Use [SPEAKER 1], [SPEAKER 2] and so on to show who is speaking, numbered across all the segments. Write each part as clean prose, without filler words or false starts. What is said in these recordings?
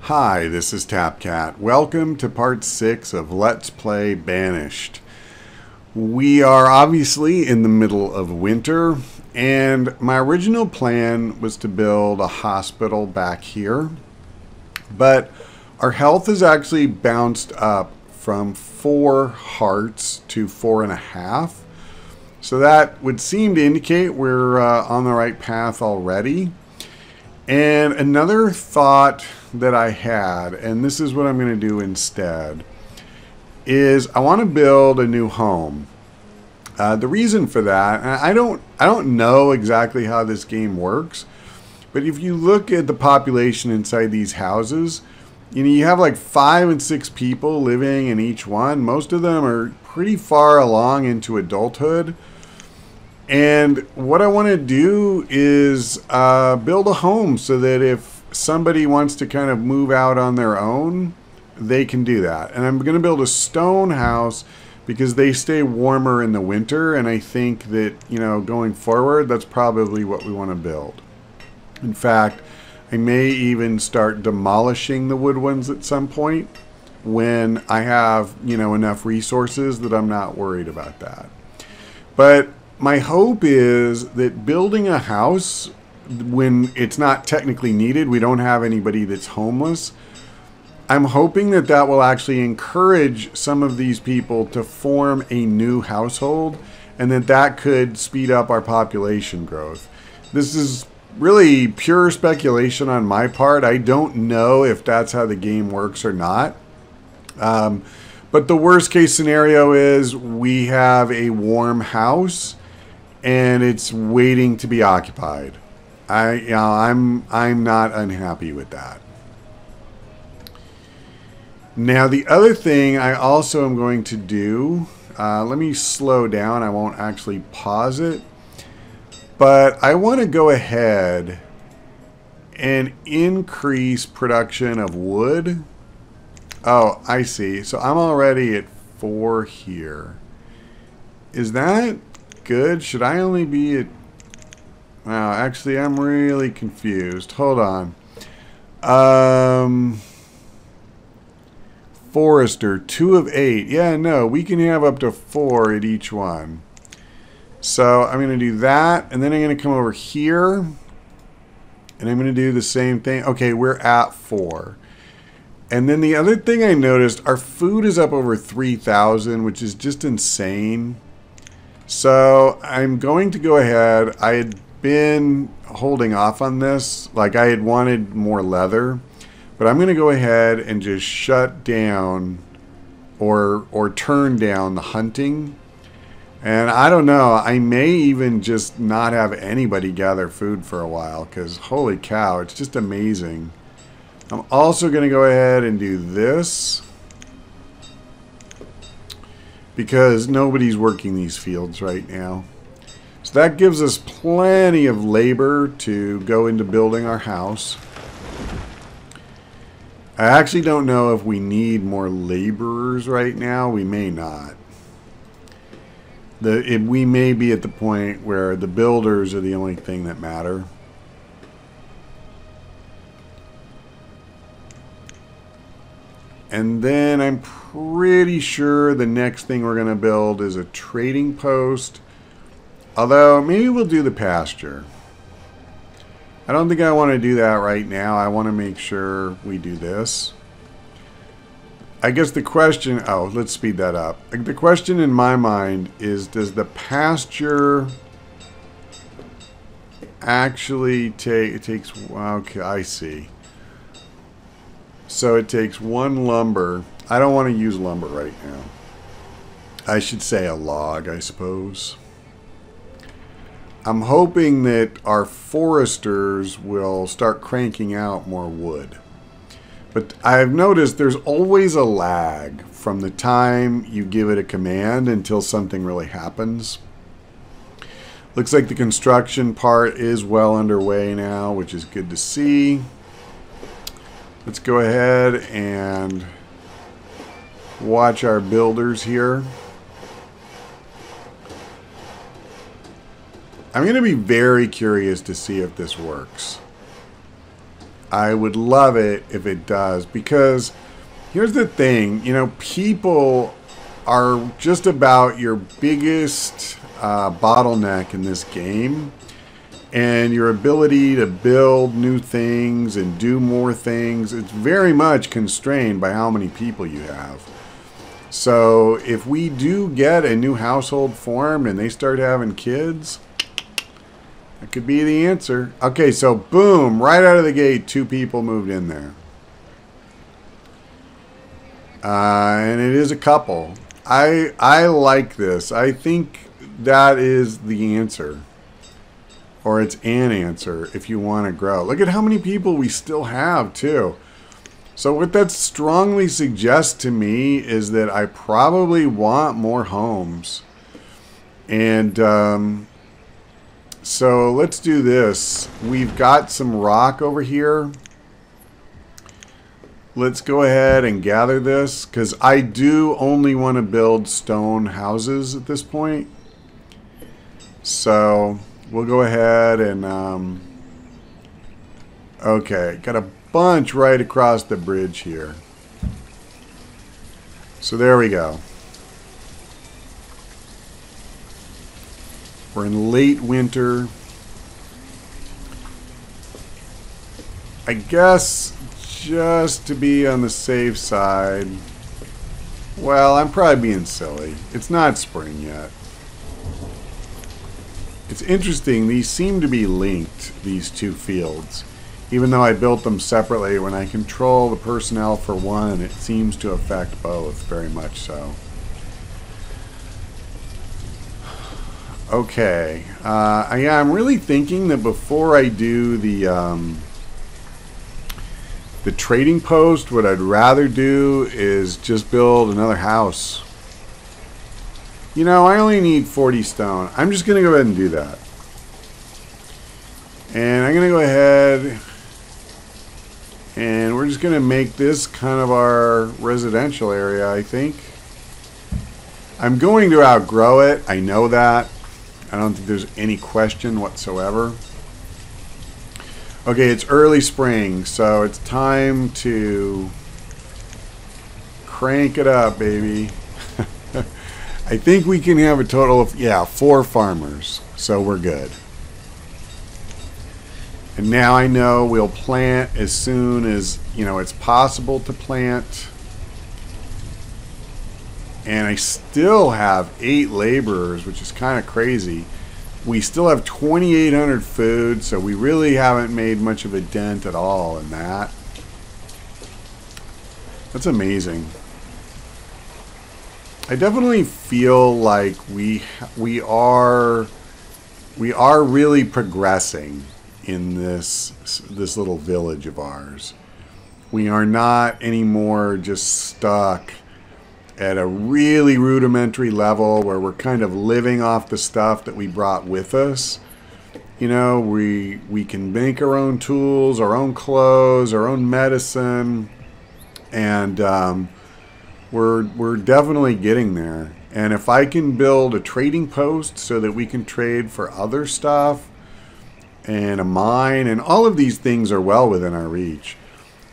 [SPEAKER 1] Hi, this is TapCat. Welcome to part 6 of Let's Play Banished. We are obviously in the middle of winter, and my original plan was to build a hospital back here, but our health has actually bounced up from 4 hearts to 4.5. So that would seem to indicate we're on the right path already. And another thought that I had, and this is what I'm going to do instead, is I want to build a new home. The reason for that, and I don't know exactly how this game works, but if you look at the population inside these houses, you have like 5 and 6 people living in each one. Most of them are pretty far along into adulthood. And what I want to do is build a home so that if somebody wants to kind of move out on their own, they can do that. And I'm going to build a stone house because they stay warmer in the winter. And I think that, going forward, that's probably what we want to build. In fact, I may even start demolishing the wood ones at some point when I have, enough resources that I'm not worried about that. But my hope is that building a house when it's not technically needed, we don't have anybody that's homeless, I'm hoping that that will actually encourage some of these people to form a new household, and that could speed up our population growth. This is really pure speculation on my part. I don't know if that's how the game works or not. But the worst case scenario is we have a warm house and it's waiting to be occupied. I'm not unhappy with that. Now the other thing I also am going to do, let me slow down. I won't actually pause it, but I want to go ahead and increase production of wood. Oh, I see. So I'm already at 4 here. Is that good? Should I only be at... Wow, actually, I'm really confused. Hold on. Forester, 2 of 8. Yeah, no, we can have up to 4 at each one. So I'm going to do that, and then I'm going to come over here, and I'm going to do the same thing. Okay, we're at 4. And then the other thing I noticed, our food is up over 3,000, which is just insane. So I'm going to go ahead. I had been holding off on this. Like, I had wanted more leather. But I'm going to go ahead and just shut down or turn down the hunting. And I don't know. I may even just not have anybody gather food for a while. Because holy cow, it's just amazing. I'm also going to go ahead and do this, because nobody's working these fields right now. So that gives us plenty of labor to go into building our house. I actually don't know if we need more laborers right now. We may not. We may be at the point where the builders are the only thing that matter. And then I'm pretty sure the next thing we're going to build is a trading post. Although, maybe we'll do the pasture. I don't think I want to do that right now. I want to make sure we do this. I guess the question... Oh, let's speed that up. The question in my mind is, does the pasture actually take... It takes... Okay, I see. So it takes 1 lumber. I don't want to use lumber right now. I should say a log, I suppose. I'm hoping that our foresters will start cranking out more wood. But I've noticed there's always a lag from the time you give it a command until something really happens. Looks like the construction part is well underway now, which is good to see. Let's go ahead and watch our builders here. I'm going to be very curious to see if this works. I would love it if it does, because here's the thing, you know, people are just about your biggest bottleneck in this game, and your ability to build new things and do more things, it's very much constrained by how many people you have. So if we do get a new household formed and they start having kids, that could be the answer. Okay, so boom, right out of the gate, 2 people moved in there. And it is a couple. I like this. I think that is the answer. Or it's an answer if you want to grow. Look at how many people we still have, too. So what that strongly suggests to me is that I probably want more homes. And so let's do this. We've got some rock over here. Let's go ahead and gather this, because I do only want to build stone houses at this point. So we'll go ahead and okay, got a bunch right across the bridge here. So there we go. We're in late winter. I guess just to be on the safe side, well, I'm probably being silly. It's not spring yet. It's interesting, these seem to be linked, these 2 fields. Even though I built them separately, when I control the personnel for one, it seems to affect both, very much so. Okay, yeah, I'm really thinking that before I do the trading post, what I'd rather do is just build another house. You know, I only need 40 stone. I'm just going to go ahead and do that. And I'm going to go ahead and we're just going to make this kind of our residential area, I think. I'm going to outgrow it. I know that. I don't think there's any question whatsoever. Okay, it's early spring, so it's time to crank it up, baby. I think we can have a total of, yeah, 4 farmers, so we're good. And now I know we'll plant as soon as, you know, it's possible to plant. And I still have 8 laborers, which is kind of crazy. We still have 2,800 food, so we really haven't made much of a dent at all in that. That's amazing. I definitely feel like we are really progressing in this little village of ours. We are not anymore just stuck at a really rudimentary level where we're kind of living off the stuff that we brought with us. You know, we can make our own tools, our own clothes, our own medicine, and we're definitely getting there. And if I can build a trading post so that we can trade for other stuff, and a mine, and all of these things are well within our reach.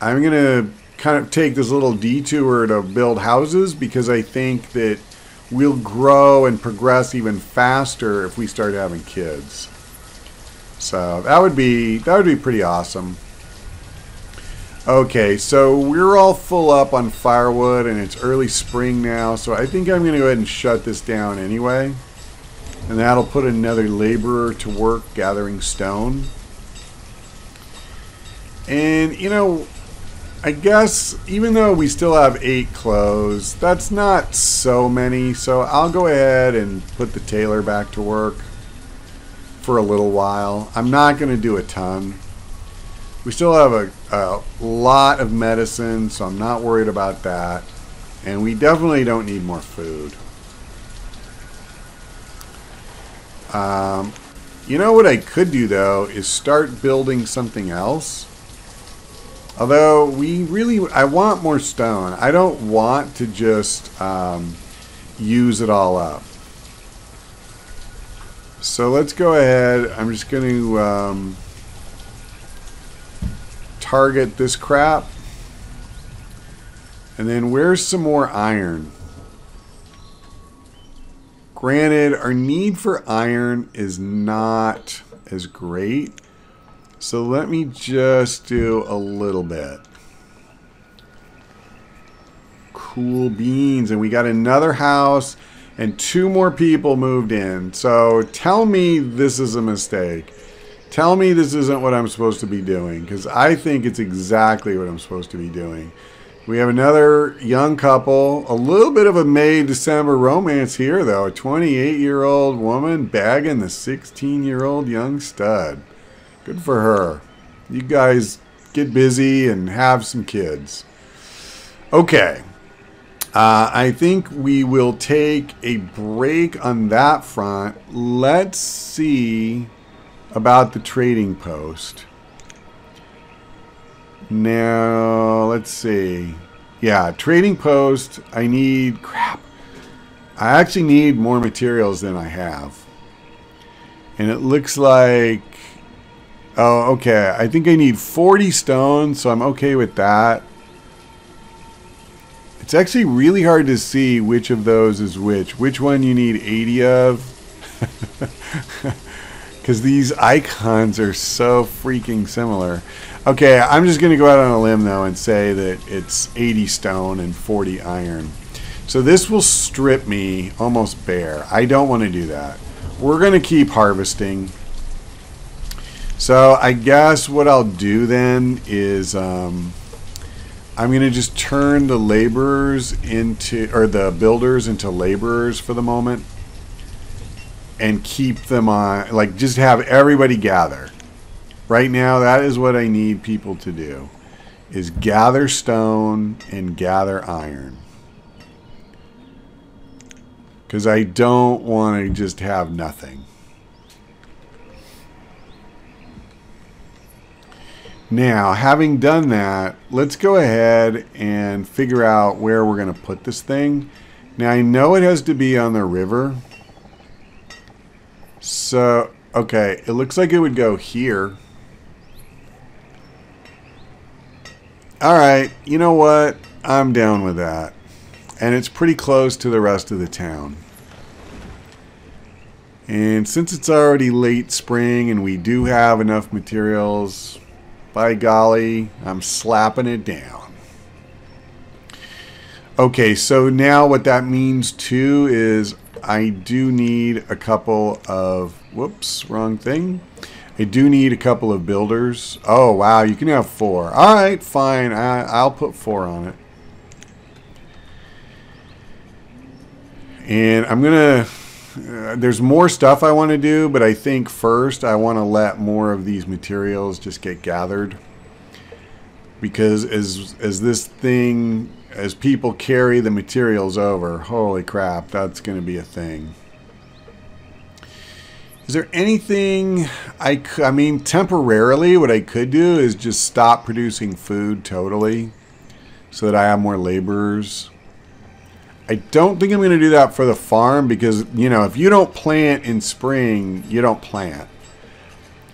[SPEAKER 1] I'm going to kind of take this little detour to build houses, because I think that we'll grow and progress even faster if we start having kids. So that would be pretty awesome. Okay, so we're all full up on firewood, and it's early spring now, so I think I'm going to go ahead and shut this down anyway. And that'll put another laborer to work gathering stone. And, you know, I guess even though we still have 8 clothes, that's not so many. So I'll go ahead and put the tailor back to work for a little while. I'm not going to do a ton. We still have a lot of medicine, so I'm not worried about that. And we definitely don't need more food. You know what I could do, though, is start building something else. Although I want more stone. I don't want to just use it all up. So let's go ahead. I'm just going to target this crap. And then where's some more iron? Granted, our need for iron is not as great. So let me just do a little bit. Cool beans. And we got another house and 2 more people moved in. So tell me this is a mistake. Tell me this isn't what I'm supposed to be doing, because I think it's exactly what I'm supposed to be doing. We have another young couple. A little bit of a May-December romance here, though. A 28-year-old woman bagging the 16-year-old young stud. Good for her. You guys get busy and have some kids. Okay. I think we will take a break on that front. Let's see about the trading post. Now, let's see. Yeah, trading post, I need... Crap. I actually need more materials than I have. And it looks like... Oh, okay. I think I need 40 stones, so I'm okay with that. It's actually really hard to see which of those is which. Which one you need 80 of. Because these icons are so freaking similar. Okay, I'm just going to go out on a limb, though, and say that it's 80 stone and 40 iron. So this will strip me almost bare. I don't want to do that. We're going to keep harvesting. So I guess what I'll do then is I'm going to just turn the laborers into, or the builders into laborers for the moment. And keep them on, like, just have everybody gather. Right now, that is what I need people to do, is gather stone and gather iron. Because I don't want to just have nothing. Now, having done that, let's go ahead and figure out where we're going to put this thing. Now, I know it has to be on the river. So, okay, it looks like it would go here. Alright, you know what? I'm down with that. And it's pretty close to the rest of the town. And since it's already late spring and we do have enough materials, by golly, I'm slapping it down. Okay, so now what that means too is I do need a couple of... Whoops, wrong thing. I do need a couple of builders. Oh, wow, you can have 4. Alright, fine. I'll put 4 on it. And I'm going to... there's more stuff I want to do, but I think first I want to let more of these materials just get gathered. Because as this thing... As people carry the materials over, holy crap, that's going to be a thing. Is there anything I mean, temporarily, what I could do is just stop producing food totally so that I have more laborers. I don't think I'm going to do that for the farm because, you know, if you don't plant in spring, you don't plant.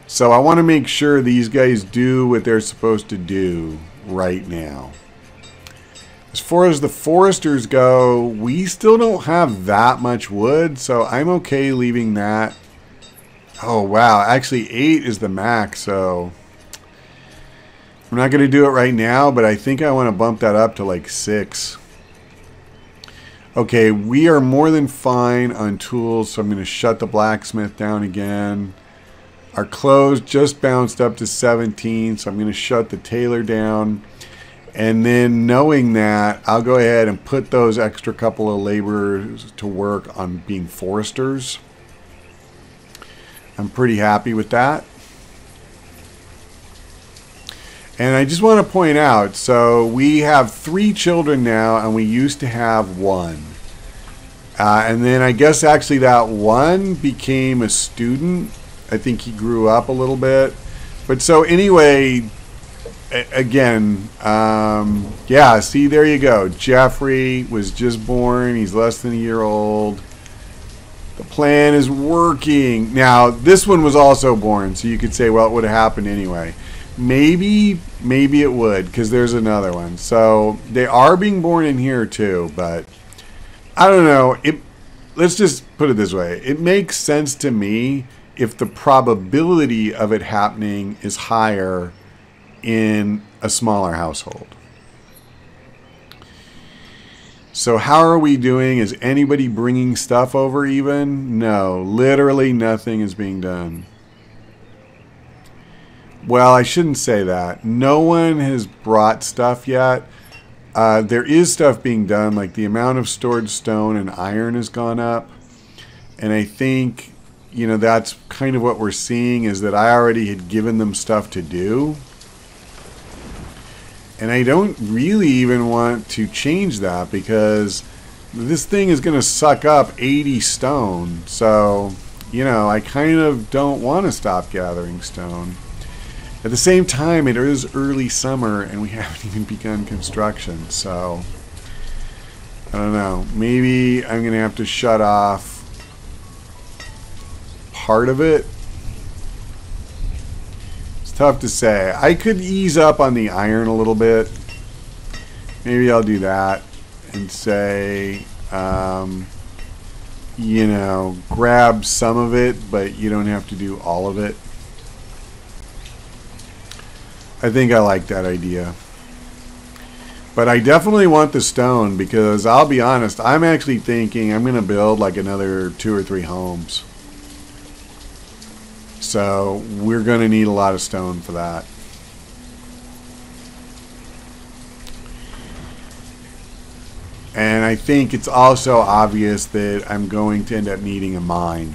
[SPEAKER 1] So I want to make sure these guys do what they're supposed to do right now. As far as the foresters go, we still don't have that much wood, so I'm okay leaving that. Oh, wow. Actually, 8 is the max, so I'm not going to do it right now, but I think I want to bump that up to like 6. Okay, we are more than fine on tools, so I'm going to shut the blacksmith down again. Our clothes just bounced up to 17, so I'm going to shut the tailor down. And then knowing that, I'll go ahead and put those extra couple of laborers to work on being foresters. I'm pretty happy with that. And I just want to point out, so we have 3 children now, and we used to have 1. And then I guess actually that 1 became a student. I think he grew up a little bit. But so anyway... Again, yeah, see, there you go. Jeffrey was just born. He's less than a year old. The plan is working. Now, this one was also born, so you could say, well, it would have happened anyway. maybe it would, because there's another one. So they are being born in here too, but I don't know. Let's just put it this way. It makes sense to me if the probability of it happening is higher in a smaller household. So how are we doing? Is anybody bringing stuff over even? No, literally nothing is being done. Well, I shouldn't say that. No one has brought stuff yet. There is stuff being done, like the amount of stored stone and iron has gone up. And I think, you know, that's kind of what we're seeing, is that I already had given them stuff to do. And I don't really even want to change that, because this thing is going to suck up 80 stone. So, you know, I kind of don't want to stop gathering stone. At the same time, it is early summer and we haven't even begun construction. So, I don't know. Maybe I'm going to have to shut off part of it. Tough to say. I could ease up on the iron a little bit. Maybe I'll do that and say, you know, grab some of it, but you don't have to do all of it. I think I like that idea. But I definitely want the stone, because I'll be honest, I'm actually thinking I'm going to build like another 2 or 3 homes. So we're going to need a lot of stone for that. And I think it's also obvious that I'm going to end up needing a mine.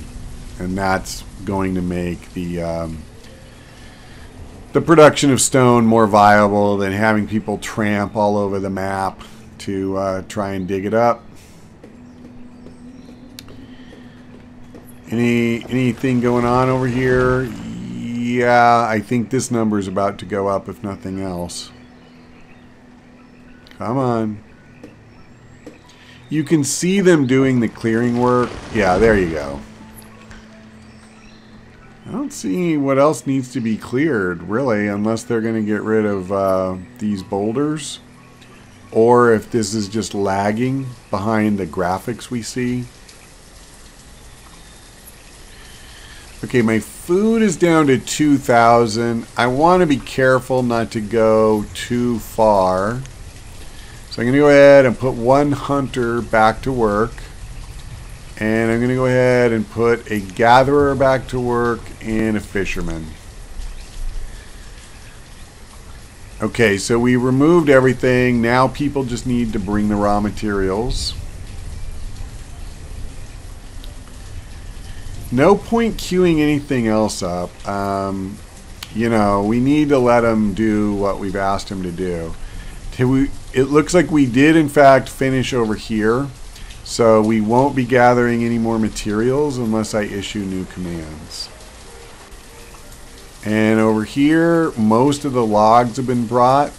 [SPEAKER 1] And that's going to make the production of stone more viable than having people tramp all over the map to try and dig it up. Anything going on over here? Yeah, I think this number is about to go up, if nothing else. Come on. You can see them doing the clearing work. Yeah, there you go. I don't see what else needs to be cleared, really, unless they're going to get rid of these boulders. Or if this is just lagging behind the graphics we see. Okay, my food is down to 2,000. I want to be careful not to go too far. So I'm going to go ahead and put one hunter back to work. And I'm going to go ahead and put a gatherer back to work and a fisherman. Okay, so we removed everything. Now people just need to bring the raw materials. No point queuing anything else up. You know, we need to let them do what we've asked them to do. It looks like we did, in fact, finish over here. So we won't be gathering any more materials unless I issue new commands. And over here, most of the logs have been brought.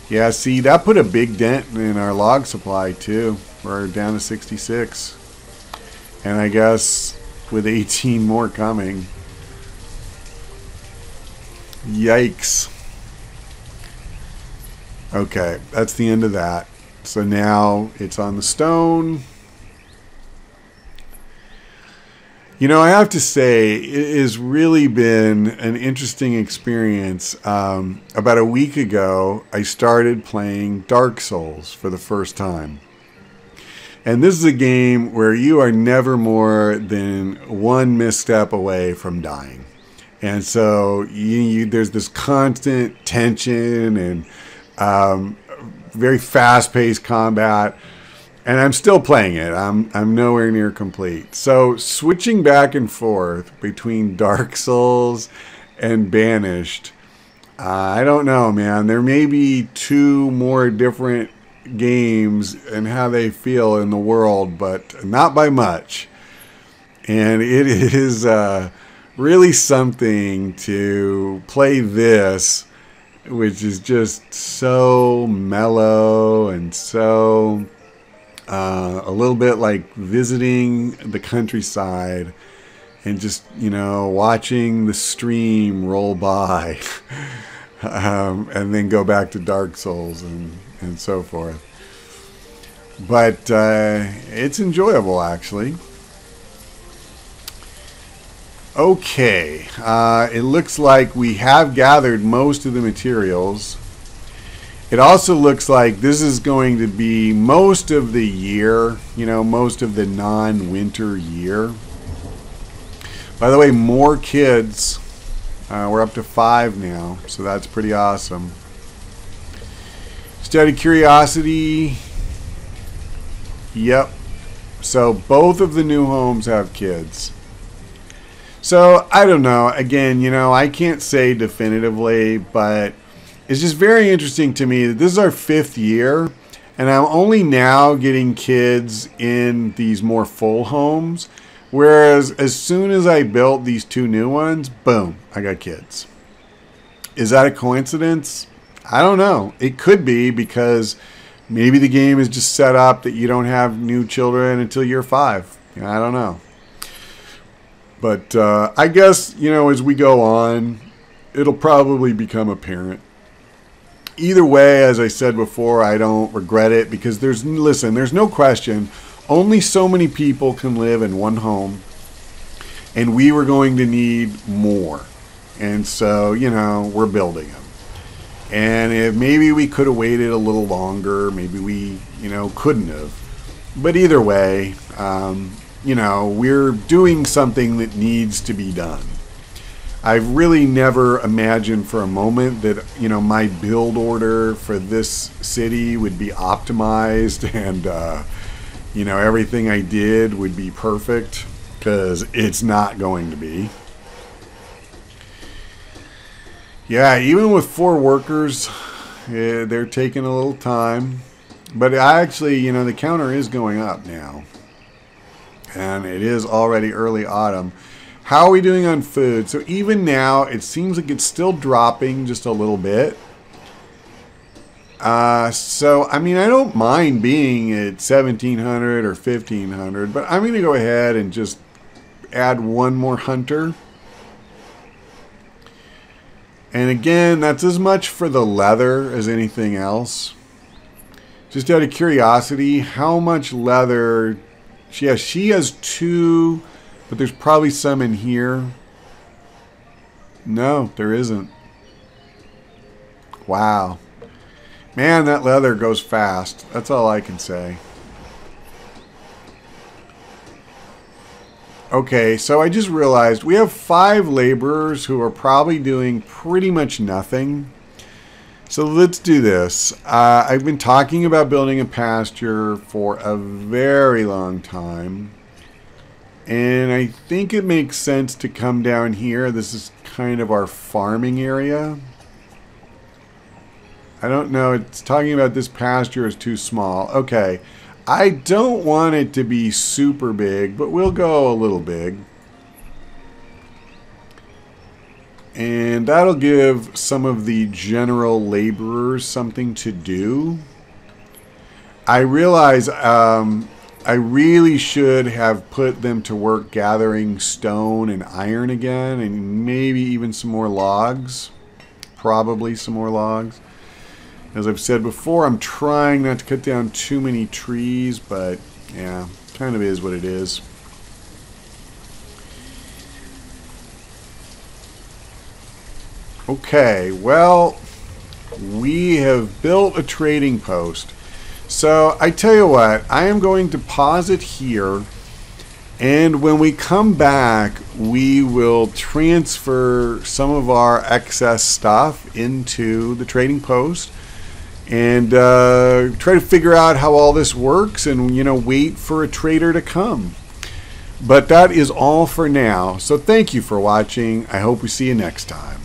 [SPEAKER 1] Yeah, see, that put a big dent in our log supply, too. We're down to 66. And I guess with 18 more coming. Yikes. Okay, that's the end of that. So now it's on the stone. You know, I have to say, it has really been an interesting experience. About a week ago, I started playing Dark Souls for the first time. And this is a game where you are never more than one misstep away from dying. And so there's this constant tension and very fast-paced combat. And I'm still playing it. I'm nowhere near complete. So switching back and forth between Dark Souls and Banished, I don't know, man. There may be 2 more different games and how they feel in the world, but not by much. And it is really something to play this, which is just so mellow and so a little bit like visiting the countryside and just, you know, watching the stream roll by, and then go back to Dark Souls and so forth. But it's enjoyable, actually. Okay, it looks like we have gathered most of the materials. It also looks like this is going to be most of the year, you know, most of the non-winter year. By the way, more kids. We're up to 5 now, so that's pretty awesome. Just out of curiosity, yep. So both of the new homes have kids. So I don't know. Again, you know, I can't say definitively, but it's just very interesting to me that this is our 5th year, and I'm only now getting kids in these more full homes. Whereas as soon as I built these 2 new ones, boom, I got kids. Is that a coincidence? I don't know. It could be, because maybe the game is just set up that you don't have new children until year 5. I don't know. But I guess, you know, as we go on, it'll probably become apparent. Either way, as I said before, I don't regret it, because there's no question, only so many people can live in one home, and we were going to need more. And so, you know, we're building them. And if maybe we could have waited a little longer, maybe we, you know, couldn't have. But either way, you know, we're doing something that needs to be done. I've really never imagined for a moment that, you know, my build order for this city would be optimized and, you know, everything I did would be perfect, because it's not going to be. Yeah, even with 4 workers, they're taking a little time. But actually, you know, the counter is going up now. And it is already early autumn. How are we doing on food? So even now, it seems like it's still dropping just a little bit. So, I mean, I don't mind being at 1,700 or 1,500, but I'm going to go ahead and just add 1 more hunter. And again, that's as much for the leather as anything else. Just out of curiosity, how much leather... Yeah, she has 2, but there's probably some in here. No, there isn't. Wow. Man, that leather goes fast. That's all I can say. Okay, so I just realized we have 5 laborers who are probably doing pretty much nothing. So let's do this. I've been talking about building a pasture for a very long time. And I think it makes sense to come down here. This is kind of our farming area. I don't know. It's talking about this pasture is too small. Okay. I don't want it to be super big, but we'll go a little big. And that'll give some of the general laborers something to do. I realize I really should have put them to work gathering stone and iron again, and maybe even some more logs. Probably some more logs. As I've said before, I'm trying not to cut down too many trees, but yeah, kind of is what it is. Okay, well, we have built a trading post. So I tell you what, I am going to pause it here, and when we come back, we will transfer some of our excess stuff into the trading post and try to figure out how all this works, and, you know, wait for a trader to come. But that is all for now. So thank you for watching. I hope we see you next time.